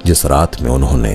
जिस रात में उन्होंने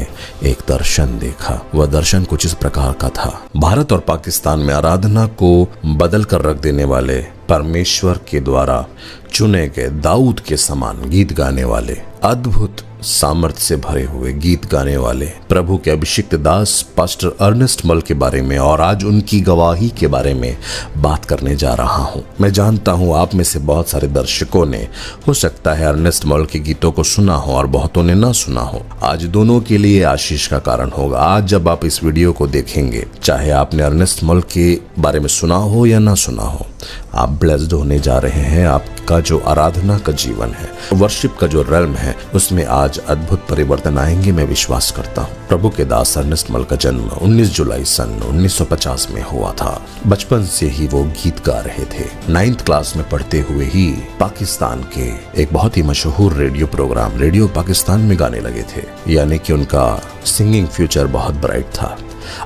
एक दर्शन देखा। वह दर्शन कुछ इस प्रकार का था। भारत और पाकिस्तान में आराधना को बदल कर रख देने वाले परमेश्वर के द्वारा चुने गए दाऊद के समान गीत गाने वाले, अद्भुत सामर्थ्य से भरे हुए गीत गाने वाले प्रभु के अभिषिक्त दास पास्टर अर्नेस्ट मल के बारे में और आज उनकी गवाही के बारे में बात करने जा रहा हूं। मैं जानता हूं आप में से बहुत सारे दर्शकों ने हो सकता है अर्नेस्ट मल के गीतों को सुना हो और बहुतों ने ना सुना हो। आज दोनों के लिए आशीष का कारण होगा। आज जब आप इस वीडियो को देखेंगे, चाहे आपने अर्नेस्ट मल के बारे में सुना हो या ना सुना हो, आप ब्लेस्ड होने जा रहे हैं। आपका जो आराधना का जीवन है, वर्शिप का जो रेल्म है, उसमें आज अद्भुत परिवर्तन आएंगे, मैं विश्वास करता हूँ। प्रभु के दास अर्नेस्ट मल का जन्म 19 जुलाई सन 1950 में हुआ था। बचपन से ही वो गीत गा रहे थे। 9th क्लास में पढ़ते हुए ही पाकिस्तान के एक बहुत ही मशहूर रेडियो प्रोग्राम रेडियो पाकिस्तान में गाने लगे थे, यानी कि उनका सिंगिंग फ्यूचर बहुत ब्राइट था।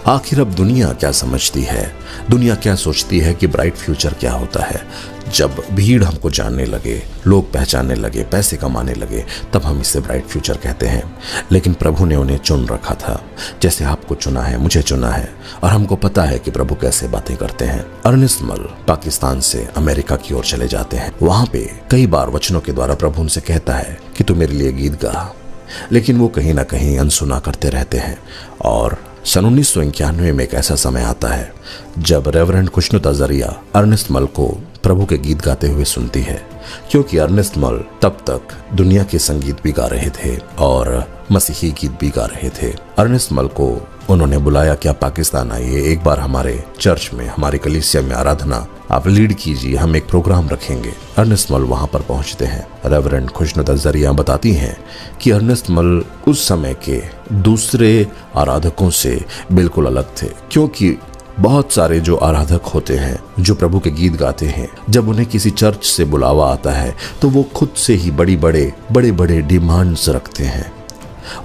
आखिर अब दुनिया क्या समझती है, दुनिया क्या सोचती है कि ब्राइट फ्यूचर क्या होता है। जब भीड़ हमको जानने लगे, लोग पहचानने लगे, पैसे कमाने लगे, तब हम इसे ब्राइट फ्यूचर कहते हैं। लेकिन प्रभु ने उन्हें चुन रखा था, जैसे आपको चुना है, मुझे चुना है, और हमको पता है कि प्रभु कैसे बातें करते हैं। अर्नेस्ट मल पाकिस्तान से अमेरिका की ओर चले जाते हैं। वहां पे कई बार वचनों के द्वारा प्रभु उनसे कहता है कि तू मेरे लिए गीत गा, लेकिन वो कहीं ना कहीं अनसुना करते रहते हैं। और सन 1991 में एक ऐसा समय आता है जब रेवरेंड खुशनुत अज़रिया अर्नेस्ट मल को प्रभु के गीत गाते हुए सुनती है, क्योंकि अर्नेस्ट मल तब तक दुनिया के संगीत भी गा रहे थे और मसीही गीत भी गा रहे थे। अर्नेस्ट मल को उन्होंने बुलाया कि आप पाकिस्तान आइए, एक बार हमारे चर्च में, हमारी कलीसिया में आराधना आप लीड कीजिए, हम एक प्रोग्राम रखेंगे। अर्नेस्ट मल वहां पर पहुंचते हैं। रेवरेंड खुशनुत अज़रिया बताती हैं कि अर्नेस्ट मल उस समय के दूसरे आराधकों से बिल्कुल अलग थे, क्योंकि बहुत सारे जो आराधक होते हैं, जो प्रभु के गीत गाते हैं, जब उन्हें किसी चर्च से बुलावा आता है तो वो खुद से ही बड़े डिमांड्स रखते हैं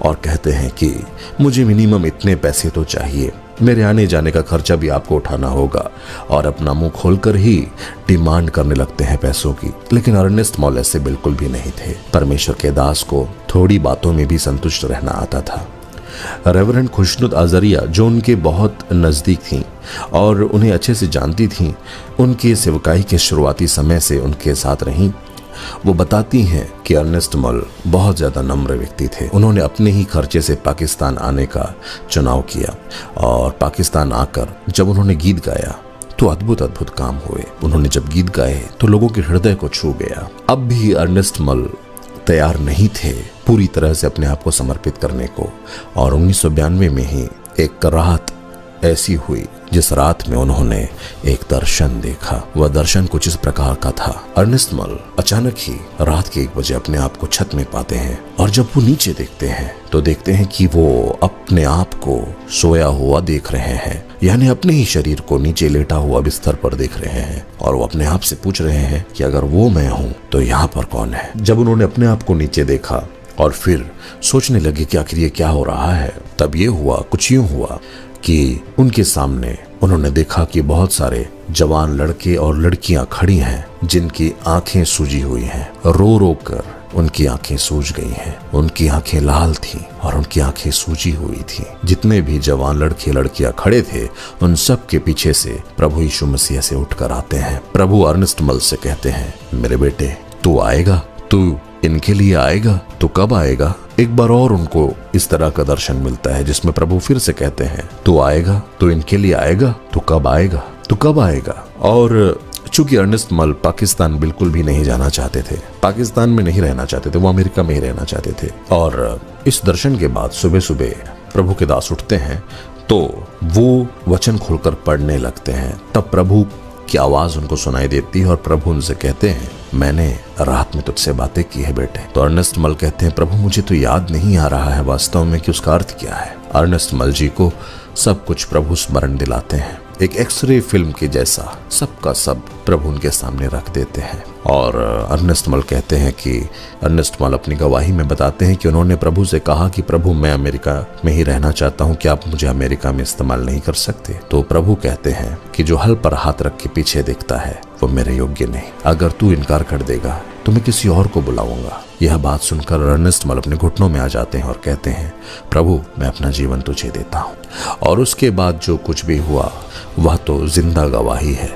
और कहते हैं कि मुझे मिनिमम इतने पैसे तो चाहिए, मेरे आने जाने का खर्चा भी आपको उठाना होगा, और अपना मुंह खोलकर ही डिमांड करने लगते हैं पैसों की। लेकिन अर्नेस्ट मल ऐसे बिल्कुल भी नहीं थे। परमेश्वर के दास को थोड़ी बातों में भी संतुष्ट रहना आता था। रेवरेंड खुशनुत अज़रिया, जो उनके बहुत नज़दीक थीं और उन्हें अच्छे से जानती थीं, उनके सेवकाई के शुरुआती समय से उनके साथ रहीं, वो बताती हैं कि अर्नेस्ट मल बहुत ज़्यादा नम्र व्यक्ति थे। उन्होंने अपने ही खर्चे से पाकिस्तान आने का चुनाव किया और पाकिस्तान आकर जब उन्होंने गीत गाया तो अद्भुत काम हुए। उन्होंने जब गीत गाए तो लोगों के हृदय को छू गया। अब भी अर्नेस्ट मल तैयार नहीं थे पूरी तरह से अपने आप को समर्पित करने को, और 1992 में ही एक रात ऐसी हुई जिस रात में उन्होंने एक दर्शन देखा। वह दर्शन कुछ इस प्रकार का था। अर्नेस्ट मल अचानक ही रात के 1 बजे अपने आप को छत में पाते हैं, और जब वो नीचे देखते हैं तो देखते हैं कि वो अपने आप को सोया हुआ देख रहे हैं, यानी अपने ही शरीर को नीचे लेटा हुआ बिस्तर पर देख रहे हैं, और वो अपने आप से पूछ रहे हैं कि अगर वो मैं हूं तो यहाँ पर कौन है। जब उन्होंने अपने आप को नीचे देखा और फिर सोचने लगे कि आखिर ये क्या हो रहा है, तब ये हुआ, कुछ यूं हुआ कि उनके सामने उन्होंने देखा कि बहुत सारे जवान लड़के और लड़कियां खड़ी हैं, जिनकी आंखें सूजी हुई हैं। रो रो कर उनकी आंखें सूज गई हैं। उनकी आंखें लाल थीं और उनकी आंखें सूजी हुई थीं। जितने भी जवान लड़के लड़कियां खड़े थे, उन सब के पीछे से प्रभु यीशु मसीह से उठकर आते हैं। प्रभु अर्नेस्ट मल से कहते हैं, मेरे बेटे, तू आएगा, तू इनके लिए आएगा, तो कब आएगा। एक बार और उनको इस तरह का दर्शन मिलता है जिसमें प्रभु फिर से कहते हैं, तू आएगा, तो इनके लिए आएगा, तो कब आएगा, तो कब आएगा। और चूंकि अर्नेस्ट मल पाकिस्तान बिल्कुल भी नहीं जाना चाहते थे, पाकिस्तान में नहीं रहना चाहते थे, वो अमेरिका में ही रहना चाहते थे, और इस दर्शन के बाद सुबह सुबह प्रभु के दास उठते हैं तो वो वचन खोलकर पढ़ने लगते हैं। तब प्रभु की आवाज उनको सुनाई देती है और प्रभु उनसे कहते हैं, मैंने रात में तुझसे बातें की है बेटे। तो अर्नेस्ट मल कहते हैं, प्रभु मुझे तो याद नहीं आ रहा है वास्तव में कि उसका अर्थ क्या है। अर्नेस्ट मल जी को सब कुछ प्रभु स्मरण दिलाते हैं। एक एक्सरे फिल्म के जैसा सबका सब प्रभु उनके सामने रख देते हैं। और अर्नेस्ट मल कहते हैं कि अर्नेस्ट मल अपनी गवाही में बताते हैं कि उन्होंने प्रभु से कहा कि प्रभु मैं अमेरिका में ही रहना चाहता हूं, क्या आप मुझे अमेरिका में इस्तेमाल नहीं कर सकते। तो प्रभु कहते हैं कि जो हल पर हाथ रख के पीछे देखता है वो मेरे योग्य नहीं। अगर तू इनकार कर देगा तो मैं किसी और को बुलाऊंगा। यह बात सुनकर अर्नेस्ट मल अपने घुटनों में आ जाते हैं और कहते हैं, प्रभु मैं अपना जीवन तुझे देता हूँ। और उसके बाद जो कुछ भी हुआ वह तो जिंदा गवाही है,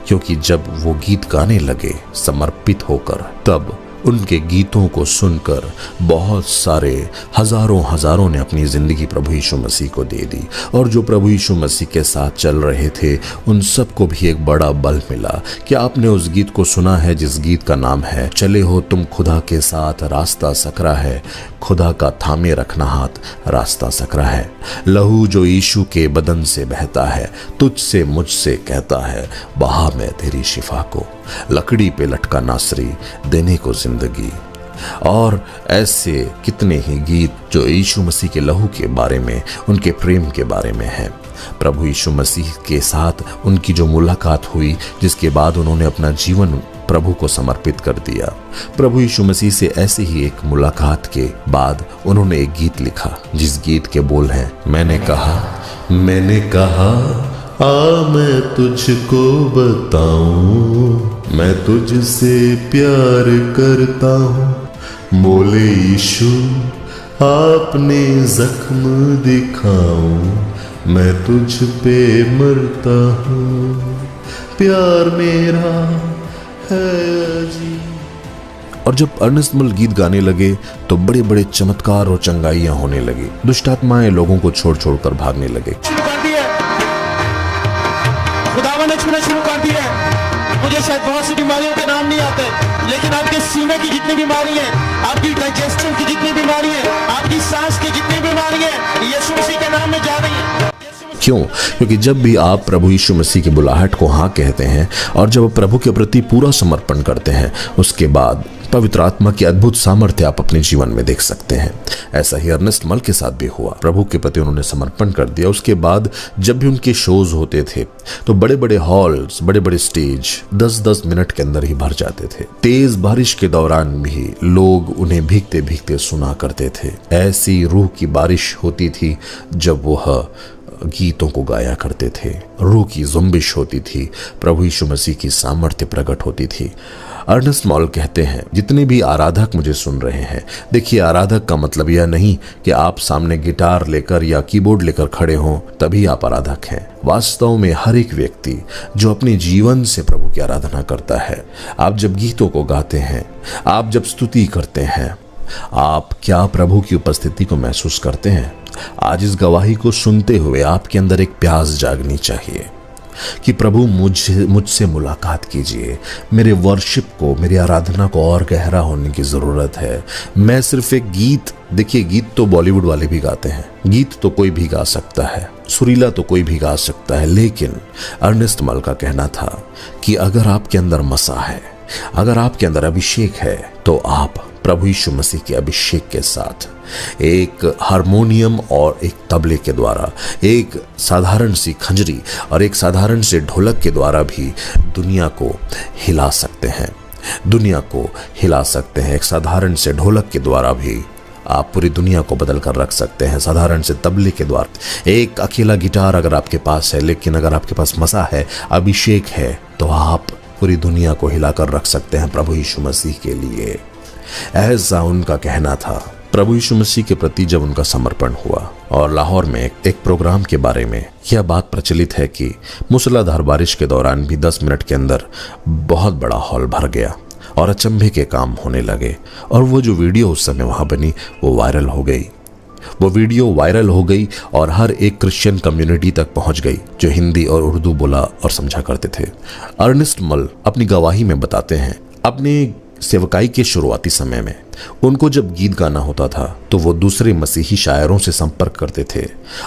क्योंकि जब वो गीत गाने लगे समर्पित होकर, तब उनके गीतों को सुनकर बहुत सारे हजारों ने अपनी जिंदगी प्रभु यीशु मसीह को दे दी। और जो प्रभु यीशु मसीह के साथ चल रहे थे उन सबको भी एक बड़ा बल मिला। क्या आपने उस गीत को सुना है जिस गीत का नाम है, चले हो तुम खुदा के साथ, रास्ता सकरा है, खुदा का थामे रखना हाथ, रास्ता सकरा है। लहू जो यीशु के बदन से बहता है, तुझसे मुझसे कहता है, बहा मैं तेरी शिफा को, लकड़ी पे लटका नासरी, देने को जिंदगी। और ऐसे कितने ही गीत जो यीशु मसीह के लहू के बारे में, उनके प्रेम के बारे में है। प्रभु यीशु मसीह के साथ उनकी जो मुलाकात हुई, जिसके बाद उन्होंने अपना जीवन प्रभु को समर्पित कर दिया। प्रभु यीशु मसीह से ऐसे ही एक मुलाकात के बाद उन्होंने एक गीत लिखा, जिस गीत के बोल हैं, मैंने कहा आ मैं तुझको बताऊं, मैं तुझसे प्यार करता हूँ, बोले यीशु आपने जख्म दिखाऊं, मैं तुझ पे मरता हूँ, प्यार मेरा है जी। और जब अर्नेस्ट मल गीत गाने लगे तो बड़े बड़े चमत्कार और चंगाइयां होने लगी। दुष्ट आत्माएं लोगों को छोड़ छोड़कर भागने लगे। खुदावन ने छूना शुरू कर दिया है। मुझे शायद बहुत सी बीमारियों के नाम नहीं आते, लेकिन आपके सीने की जितनी बीमारी है, आपकी डाइजेस्शन की जितनी बीमारी है, आपकी सांस की जितनी बीमारी है, यीशु मसीह के नाम में जा रही है। क्यों? क्योंकि जब भी आप प्रभु यीशु मसीह की बुलाहट को हाँ कहते हैं और जब प्रभु के प्रति पूरा समर्पण करते हैं, उसके बाद पवित्र आत्मा की अद्भुत सामर्थ्य आप अपने जीवन में देख सकते हैं। ऐसा ही अर्नेस्ट मल के साथ भी हुआ। प्रभु के प्रति उन्होंने समर्पण कर दिया। उसके बाद जब भी उनके शोज होते थे तो बड़े बड़े हॉल्स, बड़े बड़े स्टेज 10-10 मिनट के अंदर ही भर जाते थे। तेज बारिश के दौरान भी लोग उन्हें भीगते भीगते सुना करते थे। ऐसी रूह की बारिश होती थी जब वह गीतों को गाया करते थे। रूह की जुम्बिश होती थी, प्रभु यीशु मसीह की सामर्थ्य प्रकट होती थी। अर्नेस्ट मॉल कहते हैं, जितने भी आराधक मुझे सुन रहे हैं, देखिए आराधक का मतलब यह नहीं कि आप सामने गिटार लेकर या कीबोर्ड लेकर खड़े हों तभी आप आराधक हैं। वास्तव में हर एक व्यक्ति जो अपने जीवन से प्रभु की आराधना करता है, आप जब गीतों को गाते हैं, आप जब स्तुति करते हैं, आप क्या प्रभु की उपस्थिति को महसूस करते हैं? आज इस गवाही को सुनते हुए आपके अंदर एक प्यास जागनी चाहिए कि प्रभु मुझसे मुलाकात कीजिए। मेरे वर्शिप को, मेरी आराधना को और गहरा होने की जरूरत है। मैं सिर्फ एक गीत, देखिए गीत तो बॉलीवुड वाले भी गाते हैं, गीत तो कोई भी गा सकता है, सुरीला तो कोई भी गा सकता है, लेकिन अर्नेस्ट मल का कहना था कि अगर आपके अंदर मसा है, अगर आपके अंदर अभिषेक है, तो आप प्रभु यीशु मसीह के अभिषेक के साथ एक हारमोनियम और एक तबले के द्वारा, एक साधारण सी खंजरी और एक साधारण से ढोलक के द्वारा भी दुनिया को हिला सकते हैं, दुनिया को हिला सकते हैं। एक साधारण से ढोलक के द्वारा भी आप पूरी दुनिया को बदल कर रख सकते हैं। साधारण से तबले के द्वारा, एक अकेला गिटार अगर आपके पास है, लेकिन अगर आपके पास मसा है, अभिषेक है, तो आप पूरी दुनिया को हिलाकर रख सकते हैं प्रभु यीशु मसीह के लिए। ऐसा उनका कहना था। प्रभु यीशु मसीह के प्रति जब उनका समर्पण हुआ, और लाहौर में एक प्रोग्राम के बारे में यह बात प्रचलित है कि मूसलाधार बारिश के दौरान भी 10 मिनट के अंदर बहुत बड़ा हॉल भर गया और अचंभे के काम होने लगे। और वो जो वीडियो उस समय वहां बनी वो वायरल हो गई। वो वीडियो वायरल हो गई और हर एक क्रिश्चियन कम्युनिटी तक पहुंच गई जो हिंदी और उर्दू बोला और समझा करते थे। अर्नेस्ट मल अपनी गवाही में बताते हैं, अपने सेवकाई के शुरुआती समय में उनको जब गीत गाना होता था तो वो दूसरे मसीही शायरों से संपर्क करते थे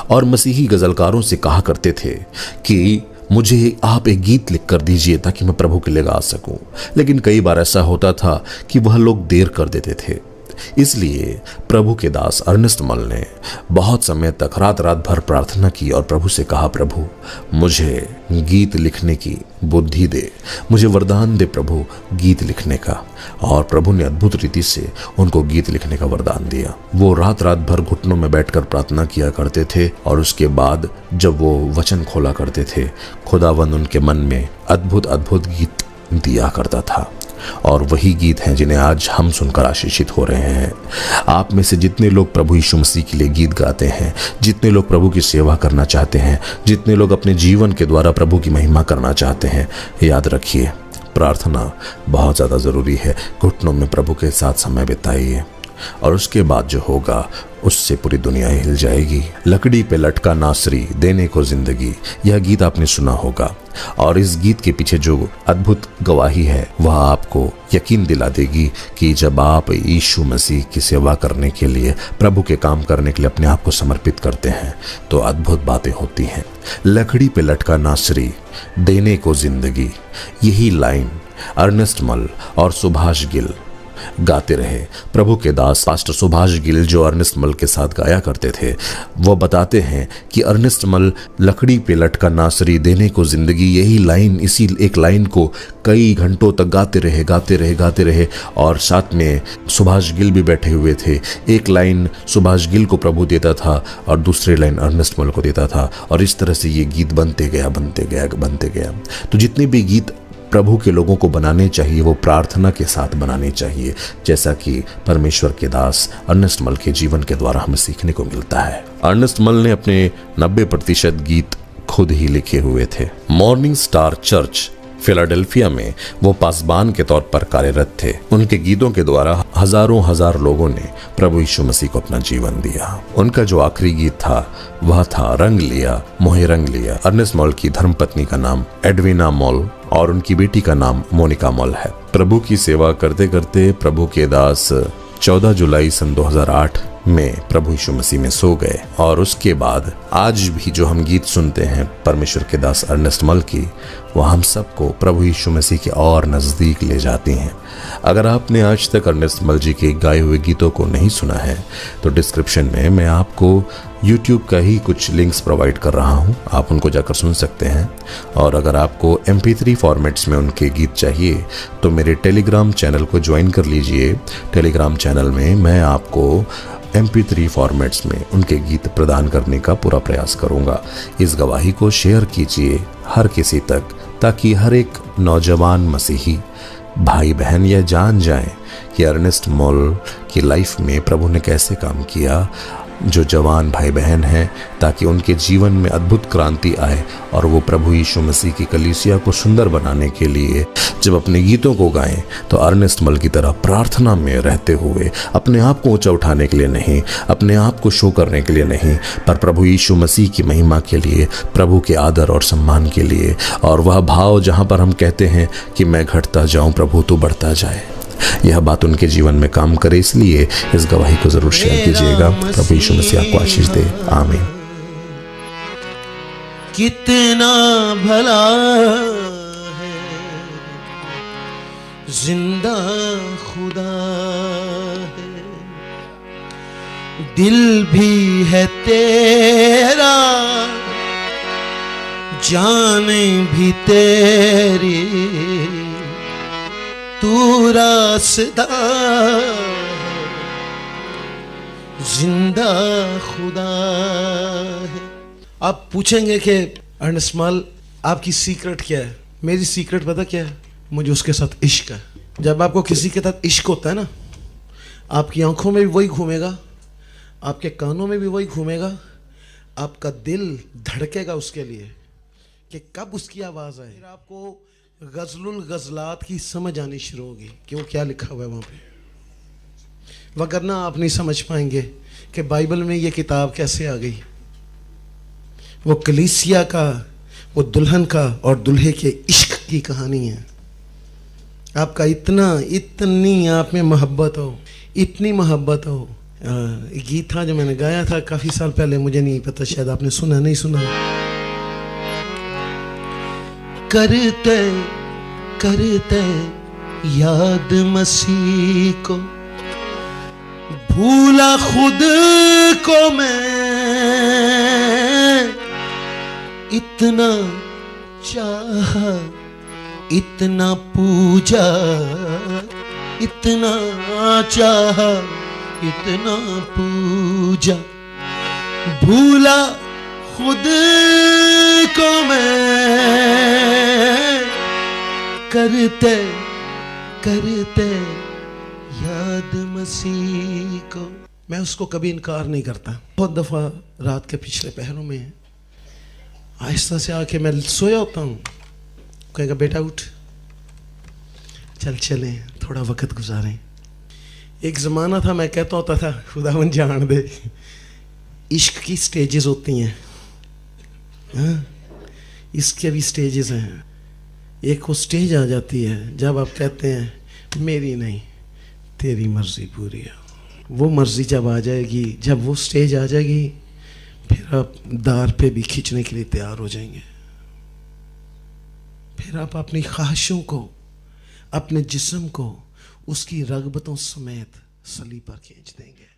और मसीही गजलकारों से कहा करते थे कि मुझे आप एक गीत लिख कर दीजिए ताकि मैं प्रभु के लिए गा सकूं। लेकिन कई बार ऐसा होता था कि वह लोग देर कर देते थे। इसलिए प्रभु के दास अर्नेस्ट मल ने बहुत समय तक रात भर प्रार्थना की और प्रभु से कहा, प्रभु मुझे गीत लिखने की बुद्धि दे, मुझे वरदान दे प्रभु गीत लिखने का। और प्रभु ने अद्भुत रीति से उनको गीत लिखने का वरदान दिया। वो रात भर घुटनों में बैठकर प्रार्थना किया करते थे और उसके बाद जब वो वचन खोला करते थे, खुदावंद उनके मन में अद्भुत गीत दिया करता था। और वही गीत हैं जिन्हें आज हम सुनकर आशीषित हो रहे हैं। आप में से जितने लोग प्रभु यीशु मसीह के लिए गीत गाते हैं, जितने लोग प्रभु की सेवा करना चाहते हैं, जितने लोग अपने जीवन के द्वारा प्रभु की महिमा करना चाहते हैं, याद रखिए प्रार्थना बहुत ज़्यादा ज़रूरी है। घुटनों में प्रभु के साथ समय बिताइए और उसके बाद जो होगा उससे पूरी दुनिया हिल जाएगी। लकड़ी पे लटका नासरी देने को जिंदगी, यह गीत आपने सुना होगा। और इस गीत के पीछे जो अद्भुत गवाही है वह आपको यकीन दिला देगी कि जब आप यीशु मसीह की सेवा करने के लिए, प्रभु के काम करने के लिए अपने आप को समर्पित करते हैं तो अद्भुत बातें होती हैं। लकड़ी पे लटका नासरी देने को जिंदगी, यही लाइन अर्नेस्ट मल और सुभाष गिल गाते रहे। प्रभु के दास पास्टर सुभाष गिल जो अर्नेस्ट मल के साथ गाया करते थे, वो बताते हैं कि अर्नेस्ट मल लकड़ी पे लटका नासरी देने को जिंदगी, यही लाइन, इसी एक लाइन को कई घंटों तक गाते रहे और साथ में सुभाष गिल भी बैठे हुए थे। एक लाइन सुभाष गिल को प्रभु देता था और दूसरी लाइन अर्नेस्ट मल को देता था और इस तरह से ये गीत बनते गया। तो जितने भी गीत प्रभु के लोगों को बनाने चाहिए वो प्रार्थना के साथ बनाने चाहिए, जैसा कि परमेश्वर के दास अर्नेस्ट मल के जीवन के द्वारा हमें सीखने को मिलता है। अर्नेस्ट मल ने अपने 90% गीत खुद ही लिखे हुए थे। मॉर्निंग स्टार चर्च फिलाडेल्फिया में वो पासबान के तौर पर कार्यरत थे। उनके गीतों के द्वारा हजार लोगों ने प्रभु यीशु मसीह को अपना जीवन दिया। उनका जो आखिरी गीत था वह था रंग लिया मोहे रंग लिया। अर्नेस्ट मॉल की धर्मपत्नी का नाम एडविना मॉल और उनकी बेटी का नाम मोनिका मॉल है। प्रभु की सेवा करते करते प्रभु के दास 14 जुलाई सन 2008 में प्रभु यीशु मसीह में सो गए और उसके बाद आज भी जो हम गीत सुनते हैं परमेश्वर के दास अर्नेस्ट मल की, वह हम सबको प्रभु यीशु मसीह के और नज़दीक ले जाती हैं। अगर आपने आज तक अर्नेस्ट मल जी के गाए हुए गीतों को नहीं सुना है तो डिस्क्रिप्शन में मैं आपको YouTube का ही कुछ लिंक्स प्रोवाइड कर रहा हूं, आप उनको जाकर सुन सकते हैं। और अगर आपको MP3 फॉर्मेट्स में उनके गीत चाहिए तो मेरे टेलीग्राम चैनल को ज्वाइन कर लीजिए। टेलीग्राम चैनल में मैं आपको MP3 फॉर्मेट्स में उनके गीत प्रदान करने का पूरा प्रयास करूंगा। इस गवाही को शेयर कीजिए हर किसी तक, ताकि हर एक नौजवान मसीही भाई बहन यह जान जाएं कि अर्नेस्ट मॉल की लाइफ में प्रभु ने कैसे काम किया। जो जवान भाई बहन हैं, ताकि उनके जीवन में अद्भुत क्रांति आए और वो प्रभु यीशु मसीह की कलीसिया को सुंदर बनाने के लिए जब अपने गीतों को गाएं तो अर्नेस्ट मल की तरह प्रार्थना में रहते हुए, अपने आप को ऊंचा उठाने के लिए नहीं, अपने आप को शो करने के लिए नहीं, पर प्रभु यीशु मसीह की महिमा के लिए, प्रभु के आदर और सम्मान के लिए। और वह भाव जहां पर हम कहते हैं कि मैं घटता जाऊं प्रभु तू बढ़ता जाए, यह बात उनके जीवन में काम करे। इसलिए इस गवाही को जरूर शेयर कीजिएगा। प्रभु यीशु मसीह आपको आशीष दे। आमीन। कितना भला है जिंदा खुदा है, दिल भी है तेरा जाने भी तेरी, तू रास्ता जिंदा खुदा है। आप पूछेंगे कि अर्नेस्ट मॉल आपकी सीक्रेट क्या है? मेरी सीक्रेट पता क्या है? मुझे उसके साथ इश्क है। जब आपको किसी के साथ इश्क होता है ना, आपकी आंखों में भी वही घूमेगा, आपके कानों में भी वही घूमेगा, आपका दिल धड़केगा उसके लिए कि कब उसकी आवाज़ आए। फिर आपको गज़लुल गज़लात की समझ आनी शुरू होगी कि वो क्या लिखा हुआ है वहाँ पे। वगरना आप नहीं समझ पाएंगे कि बाइबल में ये किताब कैसे आ गई। वो कलीसिया का, वो दुल्हन का और दूल्हे के इश्क की कहानी है। आपका इतनी आप में मोहब्बत हो, इतनी मोहब्बत हो। गीत था जो मैंने गाया था काफ़ी साल पहले, मुझे नहीं पता, शायद आपने सुना नहीं सुना। करते करते याद मसीह को, भूला खुद को मैं, इतना चाहा इतना पूजा, इतना चाहा इतना पूजा, भूला खुद को मैं, करते करते याद मसीह को। मैं उसको कभी इनकार नहीं करता। बहुत दफ़ा रात के पिछले पहरों में आहिस्ता से आके मैं सोया होता हूँ, कहेगा बेटा उठ, चल चलें थोड़ा वक्त गुजारें। एक ज़माना था मैं कहता होता था खुदावन जान दे, इश्क की स्टेजेस होती हैं, हाँ इसके भी स्टेजेस हैं। एक वो स्टेज आ जाती है जब आप कहते हैं मेरी नहीं तेरी मर्जी पूरी है। वो मर्जी जब आ जाएगी, जब वो स्टेज आ जाएगी, फिर आप दार पे भी खींचने के लिए तैयार हो जाएंगे। फिर आप अपनी ख्वाहिशों को, अपने जिस्म को उसकी रगबतों समेत सलीब पर खींच देंगे।